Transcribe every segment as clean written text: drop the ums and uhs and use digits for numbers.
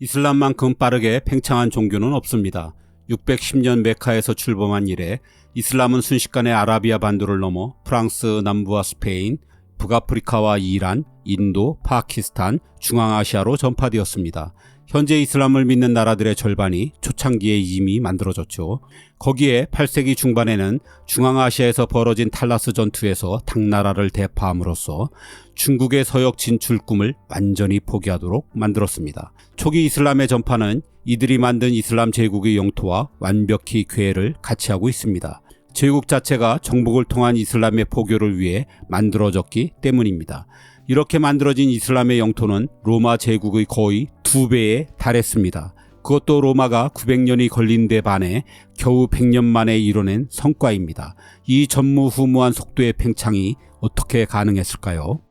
이슬람만큼 빠르게 팽창한 종교는 없습니다. 610년 메카에서 출범한 이래 이슬람은 순식간에 아라비아 반도를 넘어 프랑스 남부와 스페인, 북아프리카와 이란, 인도, 파키스탄, 중앙아시아로 전파되었습니다. 현재 이슬람을 믿는 나라들의 절반이 초창기에 이미 만들어졌죠. 거기에 8세기 중반에는 중앙아시아에서 벌어진 탈라스 전투에서 당나라를 대파함으로써 중국의 서역 진출 꿈을 완전히 포기하도록 만들었습니다. 초기 이슬람의 전파는 이들이 만든 이슬람 제국의 영토와 완벽히 궤를 같이 하고 있습니다. 제국 자체가 정복을 통한 이슬람의 포교를 위해 만들어졌기 때문입니다. 이렇게 만들어진 이슬람의 영토는 로마 제국의 거의 2배에 달했습니다. 그것도 로마가 900년이 걸린 데 반해 겨우 100년 만에 이뤄낸 성과입니다. 이 전무후무한 속도의 팽창이 어떻게 가능했을까요?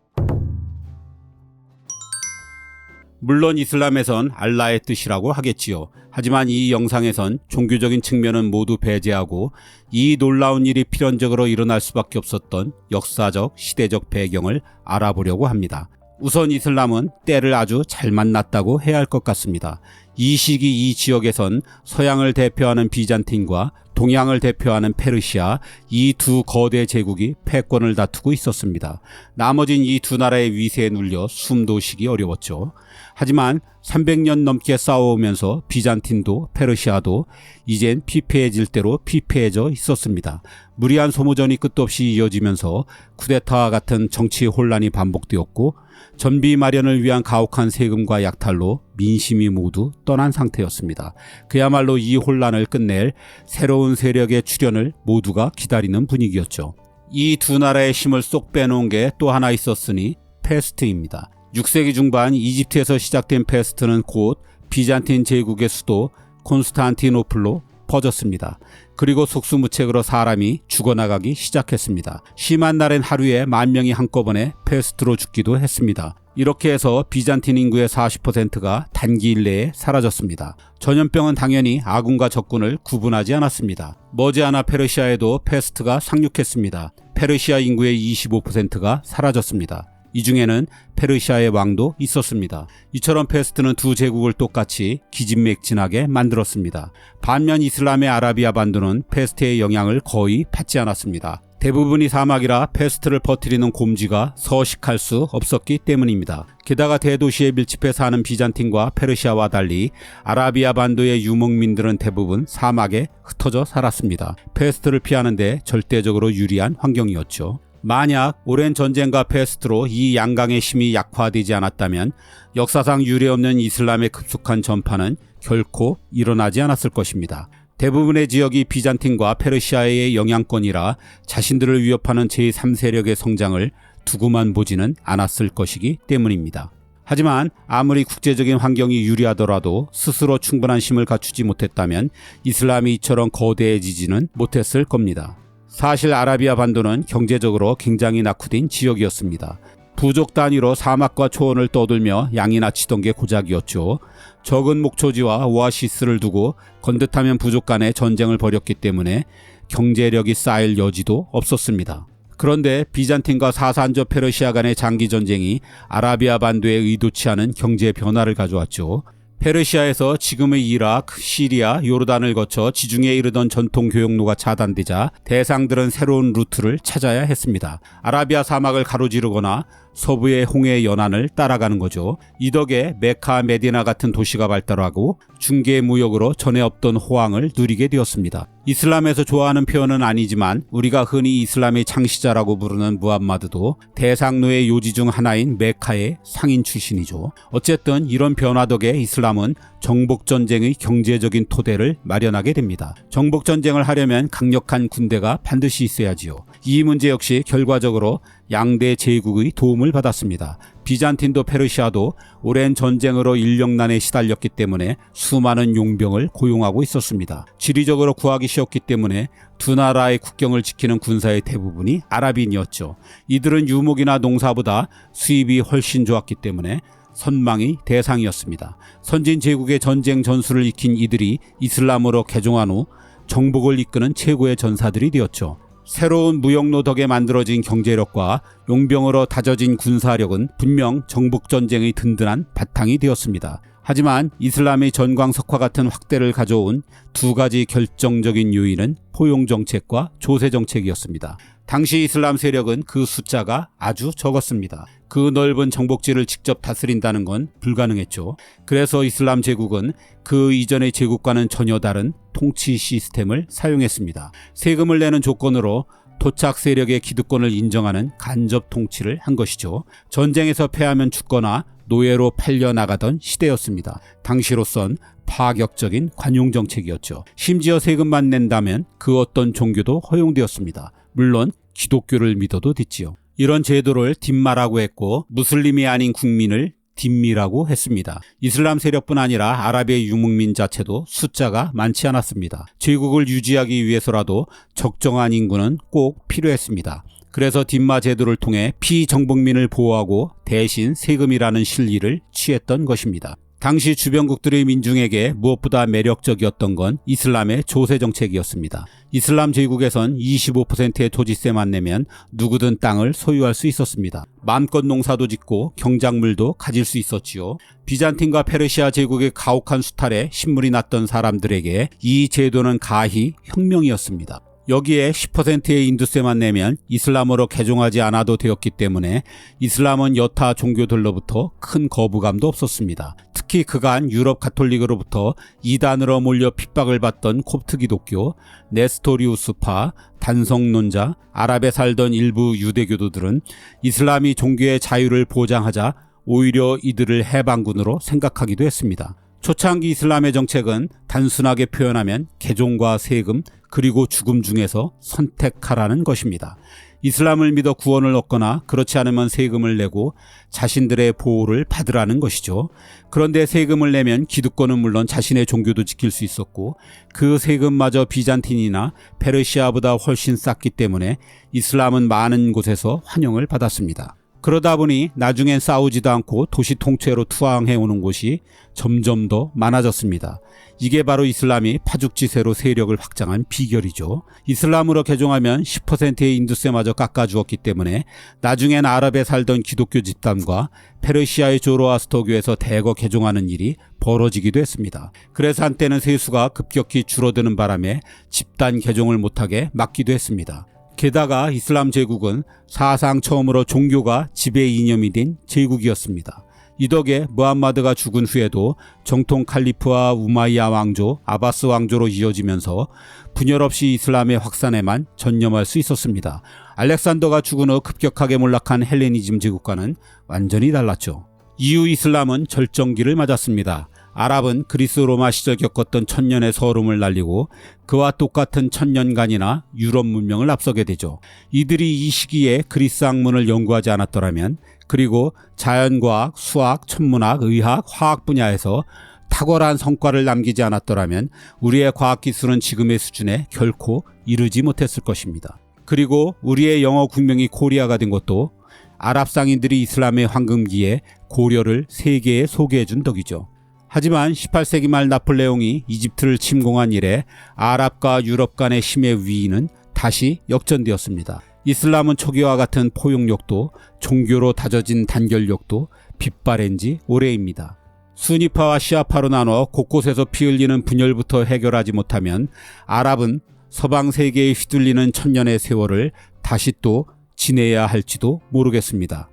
물론 이슬람에선 알라의 뜻이라고 하겠지요. 하지만 이 영상에선 종교적인 측면은 모두 배제하고 이 놀라운 일이 필연적으로 일어날 수밖에 없었던 역사적, 시대적 배경을 알아보려고 합니다. 우선 이슬람은 때를 아주 잘 만났다고 해야 할 것 같습니다. 이 시기 이 지역에선 서양을 대표하는 비잔틴과 동양을 대표하는 페르시아, 이 두 거대 제국이 패권을 다투고 있었습니다. 나머진 이 두 나라의 위세에 눌려 숨도 쉬기 어려웠죠. 하지만 300년 넘게 싸워오면서 비잔틴도 페르시아도 이젠 피폐해질 대로 피폐해져 있었습니다. 무리한 소모전이 끝도 없이 이어지면서 쿠데타와 같은 정치 혼란이 반복되었고 전비 마련을 위한 가혹한 세금과 약탈로 민심이 모두 떠난 상태였습니다. 그야말로 이 혼란을 끝낼 새로운 세력의 출현을 모두가 기다리는 분위기였죠. 이 두 나라의 힘을 쏙 빼놓은 게 또 하나 있었으니 페스트입니다. 6세기 중반 이집트에서 시작된 페스트는 곧 비잔틴 제국의 수도 콘스탄티노플로 퍼졌습니다. 그리고 속수무책으로 사람이 죽어나가기 시작했습니다. 심한 날엔 하루에 10,000명이 한꺼번에 페스트로 죽기도 했습니다. 이렇게 해서 비잔틴 인구의 40%가 단기 일내에 사라졌습니다. 전염병은 당연히 아군과 적군을 구분하지 않았습니다. 머지않아 페르시아에도 페스트가 상륙했습니다. 페르시아 인구의 25%가 사라졌습니다. 이 중에는 페르시아의 왕도 있었습니다. 이처럼 페스트는 두 제국을 똑같이 기진맥진하게 만들었습니다. 반면 이슬람의 아라비아 반도는 페스트의 영향을 거의 받지 않았습니다. 대부분이 사막이라 페스트를 퍼뜨리는 곰쥐가 서식할 수 없었기 때문입니다. 게다가 대도시에 밀집해 사는 비잔틴과 페르시아와 달리 아라비아 반도의 유목민들은 대부분 사막에 흩어져 살았습니다. 페스트를 피하는 데 절대적으로 유리한 환경이었죠. 만약 오랜 전쟁과 페스트로 이 양강의 힘이 약화되지 않았다면 역사상 유례없는 이슬람의 급속한 전파는 결코 일어나지 않았을 것입니다. 대부분의 지역이 비잔틴과 페르시아의 영향권이라 자신들을 위협하는 제3세력의 성장을 두고만 보지는 않았을 것이기 때문입니다. 하지만 아무리 국제적인 환경이 유리하더라도 스스로 충분한 힘을 갖추지 못했다면 이슬람이 이처럼 거대해지지는 못했을 겁니다. 사실 아라비아 반도는 경제적으로 굉장히 낙후된 지역이었습니다. 부족 단위로 사막과 초원을 떠돌며 양이나 치던 게 고작이었죠. 적은 목초지와 오아시스를 두고 건듯하면 부족 간의 전쟁을 벌였기 때문에 경제력이 쌓일 여지도 없었습니다. 그런데 비잔틴과 사산조 페르시아 간의 장기 전쟁이 아라비아 반도에 의도치 않은 경제 변화를 가져왔죠. 페르시아에서 지금의 이라크, 시리아, 요르단을 거쳐 지중해에 이르던 전통 교역로가 차단되자 대상들은 새로운 루트를 찾아야 했습니다. 아라비아 사막을 가로지르거나 서부의 홍해 연안을 따라가는 거죠. 이 덕에 메카, 메디나 같은 도시가 발달하고 중개 무역으로 전에 없던 호황을 누리게 되었습니다. 이슬람에서 좋아하는 표현은 아니지만 우리가 흔히 이슬람의 창시자라고 부르는 무함마드도 대상로의 요지 중 하나인 메카의 상인 출신이죠. 어쨌든 이런 변화 덕에 이슬람은 정복전쟁의 경제적인 토대를 마련하게 됩니다. 정복전쟁을 하려면 강력한 군대가 반드시 있어야지요. 이 문제 역시 결과적으로 양대 제국의 도움을 받았습니다. 비잔틴도 페르시아도 오랜 전쟁으로 인력난에 시달렸기 때문에 수많은 용병을 고용하고 있었습니다. 지리적으로 구하기 쉬웠기 때문에 두 나라의 국경을 지키는 군사의 대부분이 아랍인이었죠. 이들은 유목이나 농사보다 수입이 훨씬 좋았기 때문에 선망의 대상이었습니다. 선진 제국의 전쟁 전술을 익힌 이들이 이슬람으로 개종한 후 정복을 이끄는 최고의 전사들이 되었죠. 새로운 무역로 덕에 만들어진 경제력과 용병으로 다져진 군사력은 분명 정복전쟁의 든든한 바탕이 되었습니다. 하지만 이슬람의 전광석화 같은 확대를 가져온 두 가지 결정적인 요인은 포용 정책과 조세 정책이었습니다. 당시 이슬람 세력은 그 숫자가 아주 적었습니다. 그 넓은 정복지를 직접 다스린다는 건 불가능했죠. 그래서 이슬람 제국은 그 이전의 제국과는 전혀 다른 통치 시스템을 사용했습니다. 세금을 내는 조건으로 토착 세력의 기득권을 인정하는 간접 통치를 한 것이죠. 전쟁에서 패하면 죽거나 노예로 팔려나가던 시대였습니다. 당시로선 파격적인 관용 정책이었죠. 심지어 세금만 낸다면 그 어떤 종교도 허용되었습니다. 물론 기독교를 믿어도 됐지요. 이런 제도를 딘마라고 했고 무슬림이 아닌 국민을 딘미라고 했습니다. 이슬람 세력뿐 아니라 아랍의 유목민 자체도 숫자가 많지 않았습니다. 제국을 유지하기 위해서라도 적정한 인구는 꼭 필요했습니다. 그래서 딘마 제도를 통해 피정복민을 보호하고 대신 세금이라는 실리를 취했던 것입니다. 당시 주변국들의 민중에게 무엇보다 매력적이었던 건 이슬람의 조세 정책이었습니다. 이슬람 제국에선 25%의 토지세만 내면 누구든 땅을 소유할 수 있었습니다. 마음껏 농사도 짓고 경작물도 가질 수 있었지요. 비잔틴과 페르시아 제국의 가혹한 수탈에 신물이 났던 사람들에게 이 제도는 가히 혁명이었습니다. 여기에 10%의 인두세만 내면 이슬람으로 개종하지 않아도 되었기 때문에 이슬람은 여타 종교들로부터 큰 거부감도 없었습니다. 특히 그간 유럽 가톨릭으로부터 이단으로 몰려 핍박을 받던 콥트 기독교, 네스토리우스파, 단성론자, 아랍에 살던 일부 유대교도들은 이슬람이 종교의 자유를 보장하자 오히려 이들을 해방군으로 생각하기도 했습니다. 초창기 이슬람의 정책은 단순하게 표현하면 개종과 세금 그리고 죽음 중에서 선택하라는 것입니다. 이슬람을 믿어 구원을 얻거나 그렇지 않으면 세금을 내고 자신들의 보호를 받으라는 것이죠. 그런데 세금을 내면 기득권은 물론 자신의 종교도 지킬 수 있었고 그 세금마저 비잔틴이나 페르시아보다 훨씬 쌌기 때문에 이슬람은 많은 곳에서 환영을 받았습니다. 그러다 보니 나중엔 싸우지도 않고 도시 통째로 투항해오는 곳이 점점 더 많아졌습니다. 이게 바로 이슬람이 파죽지세로 세력을 확장한 비결이죠. 이슬람으로 개종하면 10%의 인두세마저 깎아주었기 때문에 나중엔 아랍에 살던 기독교 집단과 페르시아의 조로아스터교에서 대거 개종하는 일이 벌어지기도 했습니다. 그래서 한때는 세수가 급격히 줄어드는 바람에 집단 개종을 못하게 막기도 했습니다. 게다가 이슬람 제국은 사상 처음으로 종교가 지배 이념이 된 제국이었습니다. 이 덕에 무함마드가 죽은 후에도 정통 칼리프와 우마이야 왕조, 아바스 왕조로 이어지면서 분열 없이 이슬람의 확산에만 전념할 수 있었습니다. 알렉산더가 죽은 후 급격하게 몰락한 헬레니즘 제국과는 완전히 달랐죠. 이후 이슬람은 절정기를 맞았습니다. 아랍은 그리스 로마 시절 겪었던 천년의 서름을 날리고 그와 똑같은 천년간이나 유럽 문명을 앞서게 되죠. 이들이 이 시기에 그리스 학문을 연구하지 않았더라면 그리고 자연과학, 수학, 천문학, 의학, 화학 분야에서 탁월한 성과를 남기지 않았더라면 우리의 과학기술은 지금의 수준에 결코 이르지 못했을 것입니다. 그리고 우리의 영어 국명이 코리아가 된 것도 아랍 상인들이 이슬람의 황금기에 고려를 세계에 소개해준 덕이죠. 하지만 18세기 말 나폴레옹이 이집트를 침공한 이래 아랍과 유럽 간의 힘의 위인은 다시 역전되었습니다. 이슬람은 초기와 같은 포용력도 종교로 다져진 단결력도 빗바랜 지 오래입니다. 수니파와 시아파로 나눠 곳곳에서 피흘리는 분열부터 해결하지 못하면 아랍은 서방 세계에 휘둘리는 천년의 세월을 다시 또 지내야 할지도 모르겠습니다.